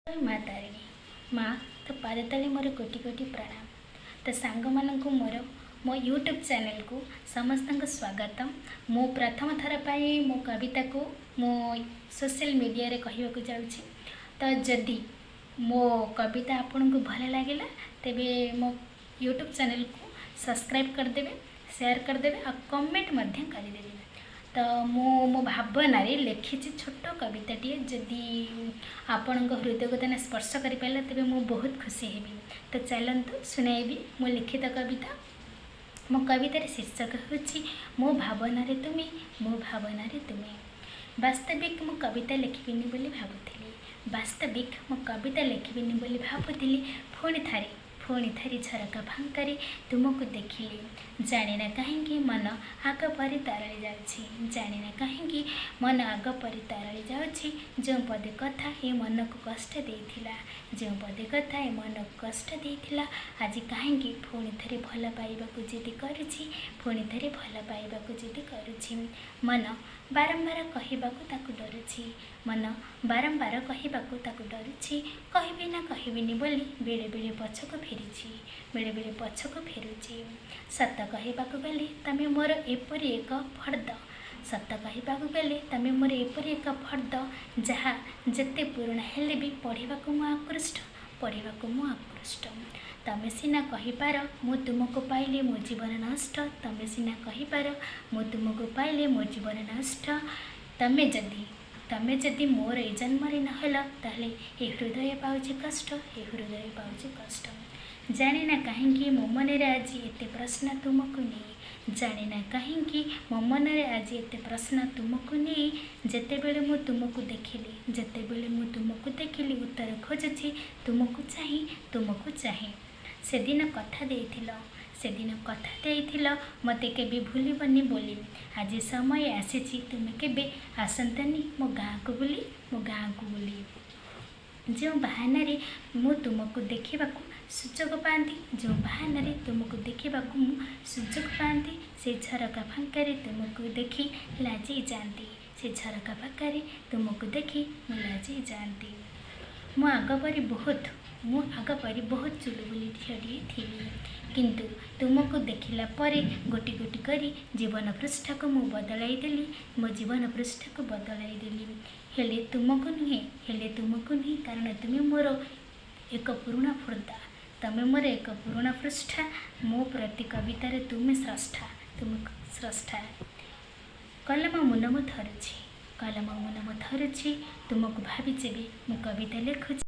जय माँ तारिणी माँ तो पादतले मोर कोटि कोटि प्रणाम। तो सांग मानक मोर मो यूट्यूब चैनल को समस्त स्वागतम। मो प्रथम थर पाई मो कविता को मो सोशल मीडिया रे कहवाक जाऊँगी। तो जदि मो कविता आपन को भल लगे तेबे मो यूट्यूब चैनल को सब्सक्राइब करदेवे, शेयर करदेवे और कमेंट मध्य करदेवे। तो मो भावना लिखी छोट कविताटे जदि आपण हृदय को तेना स्पर्श कर पारे तेरे मु बहुत खुशी हेबी। तो चलतु शुणाइबी मो लिखित कविता। मो कवितार शीर्षक होछि मो भावना रे तुमे, मो भावना रे तुमे। वास्तविक मो कविता लिखिबिनी बोली भाबुथिली, वास्तविक मो कविता लिखिबिनी बोली भाबुथिली। पुणी थारी झरका फांकारे तुमको देखिली। जाने ना कहीं मन आग परी तरली जाउछि, जाने ना कहीं मन आग परी तरली जाउछि। जो पदे कथा ए मन को कष्ट देइथिला, जो पदे कथा ए मन को कष्ट देइथिला। आज कहीं पुणी थरे भल पाइबाकु जिद करुछि, पुणी थरे भल पाइबाकु जिद करुछि। मन बारंबार कहबाकू ताकू डरुछि, मन बारंबार कहबाकू ताकू डरुछि। कहबी ना कहबिनी बोली बेले बेले पछको फेरिछि, बेले बेले पछको फेरुछि। सत कहबाकू गले तमे मोर एपरि एक फर्द, सत कहबाकू गले तमे मोर एपरि एक फर्द। जहा जेते पुराणा हेले भी पढ़िबाकू मु आकृष्ट, पढ़िबाकू मु आकृष्ट। तमे सिना कहिपार मु तुमको पाइले मो जीवन नष्ट, तमे सिना कहिपार मु तुमको पाइले मो जीवन नष्ट। तमे जदि मोर ए जन्म रे नहला ताले ए हृदय पाउछि कष्ट, ए हृदय पाउछि कष्ट। जाने ना कहीं मो मन रे आज एते प्रश्न तुमको नहीं, जाने ना कहीं मो मन रे आज एते प्रश्न तुमको नहीं। जेते बेले मु तुमको देखिली, जेते बेले मु तुमको देखिली उत्तर खोजुछि तुमको चाहि, तुमको चाहि। सेदिन कथा देइथिल, सेदिन कथा देइथिल मते केबे भूलिबनी बोली। आज समय आसीछि तुमे केबे आसंतनी मो गाँ को बुली, मो गाँ को बुली। जो बहाना रे मु तुमको देखिबाकू सुजोग पाती, जो बहाना रे तुमको देखिबाकू मु सुजोग पाती। से झरका फांकारे तुमको देखी लाजी जाती, से झरका फांकारे तुमको देखी मु लाजी जाती। मु आग परी बहुत चुलबुली झीलटिए थी, किंतु तुमको देखिला परे गोटी गोटी करी जीवन पृष्ठ को मु बदलाई देली, मो जीवन पृष्ठ को बदलाई देली। हेले तुमको नुहे कारण तुम मोर एक पुराणा फुर्दा, तमे मोर एक पुराणा पृष्ठ। मो प्रति कवितार तुमे स्रष्टा, तुम स्रष्टा। कलम मुन मु धरुछि, कलम मुन मु धरुछि तुमको भावी जेबे मु कविता लिखुछि।